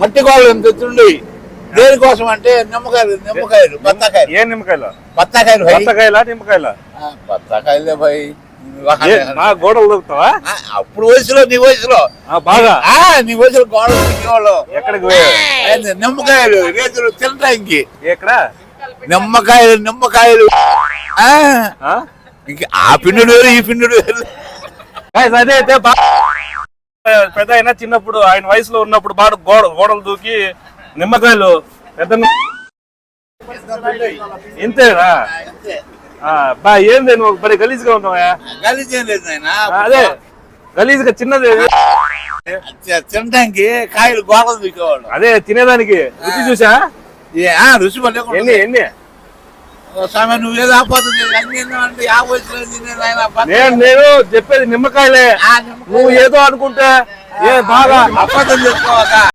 మట్టి గోళ్ళు ఎంత ఎత్తుండి దేనికోసం అంటే నిమ్మకాయలు బత్తాకాయలు. ఏ నిమ్మకాయలు? బత్తాకాయలు బత్తాకాయలా నిమ్మకాయలా? బత్తాకాయలే భయ్. గోడలు దొరుకుతావా? అప్పుడు వయసులో నీ వయసులో బాగా నీ వయసులో గోడలు దిగేవాళ్ళు. ఎక్కడికి? నిమ్మకాయలు రేతులు తినడానికి. ఎక్కడ? నిమ్మకాయలు ఇంకా ఆ పిండు వేరు ఈ పిండు వేరు. అదే అయితే పెద్ద అయినా చిన్నప్పుడు ఆయన వయసులో ఉన్నప్పుడు బాగా గోడలు దూకి నిమ్మకాయలు పెద్ద ఇంతేనా? బా ఏంది నువ్వు మరి గలీజ్గా ఉంటావా? గలీజ్ ఏం లేదు నాయన. అదే గలీజ్గా చిన్నది తినడానికి కాయలు గోడలు దూకేవాళ్ళు. అదే తినేదానికి రుచి చూసా? రుచి ఎన్ని స్వామి నువ్వేదో ఆపోతుంది అన్ని ఆ వయసులో నేను చెప్పేది నిమ్మకాయలే. నువ్వు ఏదో అనుకుంటే బాగా అబద్ధం చేసుకోవాలా?